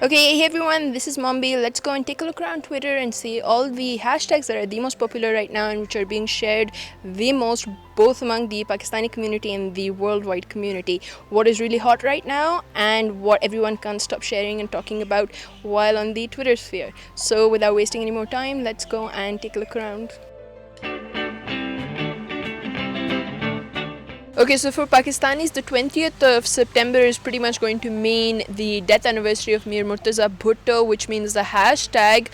Okay, hey everyone, this is Mombi. Let's go and take a look around Twitter and see all the hashtags that are the most popular right now and which are being shared the most both among the Pakistani community and the worldwide community. What is really hot right now and what everyone can't stop sharing and talking about while on the Twitter sphere. So without wasting any more time, let's go and take a look around. Okay, so for Pakistanis, the 20th of September is pretty much going to mean the death anniversary of Mir Murtaza Bhutto, which means the hashtag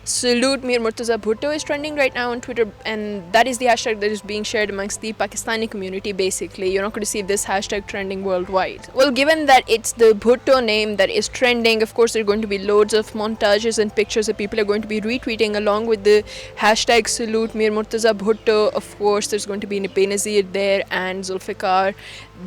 Salute Mir Murtaza Bhutto is trending right now on Twitter, and that is the hashtag that is being shared amongst the Pakistani community. Basically, you're not going to see this hashtag trending worldwide. Well, given that it's the Bhutto name that is trending, of course there are going to be loads of montages and pictures that people are going to be retweeting along with the hashtag Salute Mir Murtaza Bhutto. Of course, there's going to be Benazir there and Zulfikar.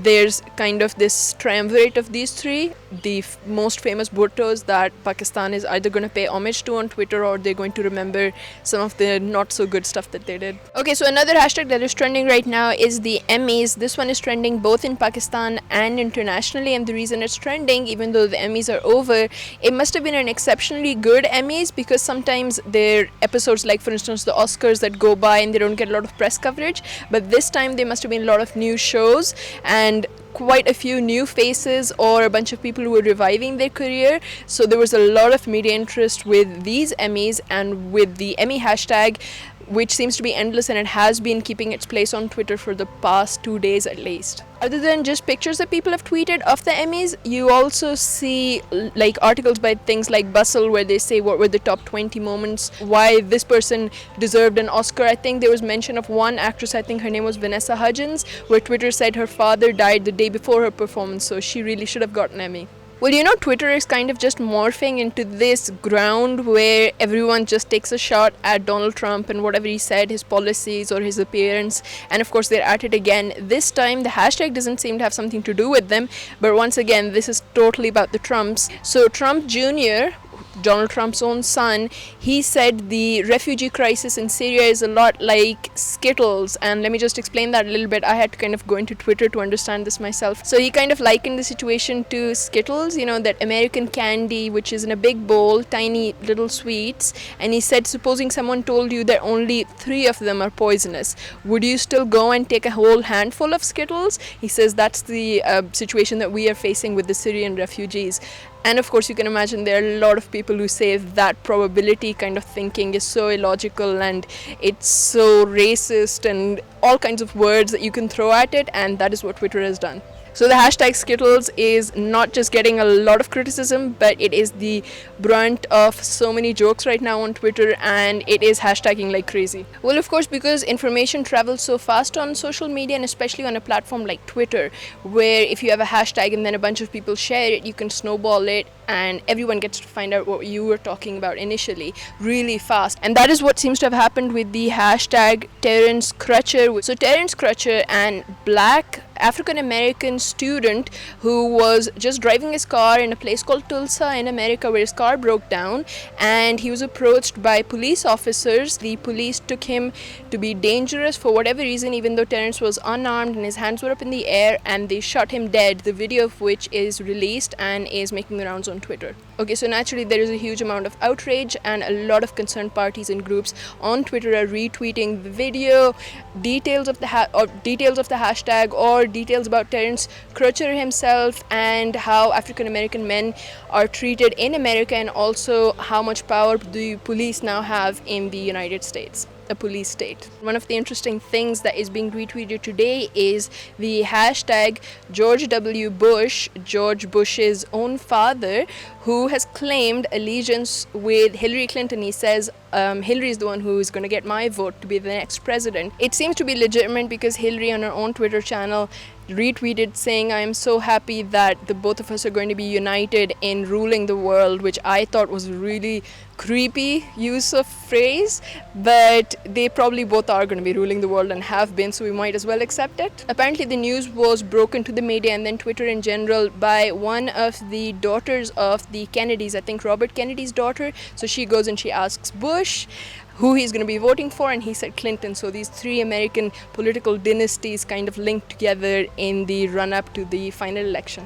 There's kind of this triumvirate of these three, the most famous Bhuttos that Pakistan is either going to pay homage to on Twitter or they're going to remember some of the not so good stuff that they did. Okay, so another hashtag that is trending right now is the Emmys. This one is trending both in Pakistan and internationally, and the reason it's trending, even though the Emmys are over, it must have been an exceptionally good Emmys because sometimes there are episodes like, for instance, the Oscars that go by and they don't get a lot of press coverage, but this time there must have been a lot of new shows and quite a few new faces or a bunch of people who were reviving their career. So there was a lot of media interest with these Emmys and with the Emmy hashtag, which seems to be endless, and it has been keeping its place on Twitter for the past 2 days at least. Other than just pictures that people have tweeted of the Emmys, you also see like articles by things like Bustle where they say what were the top 20 moments, why this person deserved an Oscar. I think there was mention of one actress, I think her name was Vanessa Hudgens, where Twitter said her father died the day before her performance, so she really should have got an Emmy. Well, Twitter is kind of just morphing into this ground where everyone just takes a shot at Donald Trump and whatever he said, his policies or his appearance, and of course they're at it again. This time the hashtag doesn't seem to have something to do with them, but once again this is totally about the Trumps. So Trump Jr., Donald Trump's own son, he said the refugee crisis in Syria is a lot like Skittles, and let me just explain that a little bit. I had to kind of go into Twitter to understand this myself. So he kind of likened the situation to Skittles, that American candy which is in a big bowl, tiny little sweets, and he said supposing someone told you that only 3 of them are poisonous, would you still go and take a whole handful of Skittles? He says that's the situation that we are facing with the Syrian refugees. And of course you can imagine there are a lot of people who say that probability kind of thinking is so illogical and it's so racist and all kinds of words that you can throw at it, and that is what Twitter has done. So the hashtag Skittles is not just getting a lot of criticism, but it is the brunt of so many jokes right now on Twitter, and it is hashtagging like crazy. Well, of course, because information travels so fast on social media, and especially on a platform like Twitter, where if you have a hashtag and then a bunch of people share it, you can snowball it and everyone gets to find out what you were talking about initially really fast. And that is what seems to have happened with the hashtag Terence Crutcher. So Terence Crutcher, an black African-American student who was just driving his car in a place called Tulsa in America, where his car broke down and he was approached by police officers. The police took him to be dangerous for whatever reason, even though Terence was unarmed and his hands were up in the air, and they shot him dead, the video of which is released and is making the rounds on Twitter. Okay, so naturally there is a huge amount of outrage and a lot of concerned parties and groups on Twitter are retweeting the video, details of the hashtag or details about Terence Crutcher himself and how African American men are treated in America, and also how much power the police now have in the United States, a police state. One of the interesting things that is being retweeted today is the hashtag George W. Bush, George Bush's own father, who has claimed allegiance with Hillary Clinton. He says Hillary is the one who is going to get my vote to be the next president. It seems to be legitimate because Hillary on her own Twitter channel retweeted saying, "I am so happy that the both of us are going to be united in ruling the world," which I thought was a really creepy use of phrase, but they probably both are going to be ruling the world and have been, so we might as well accept it. Apparently the news was broken to the media and then Twitter in general by one of the daughters of the Kennedys, I think Robert Kennedy's daughter. So she goes and she asks Bush who he's going to be voting for, and he said Clinton. So these 3 American political dynasties kind of linked together in the run-up to the final election.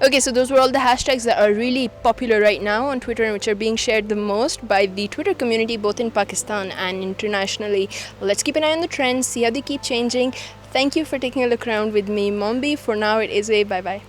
Okay, so those were all the hashtags that are really popular right now on Twitter and which are being shared the most by the Twitter community both in Pakistan and internationally. Let's keep an eye on the trends, see how they keep changing. Thank you for taking a look around with me, Mombi. For now, it is a bye bye.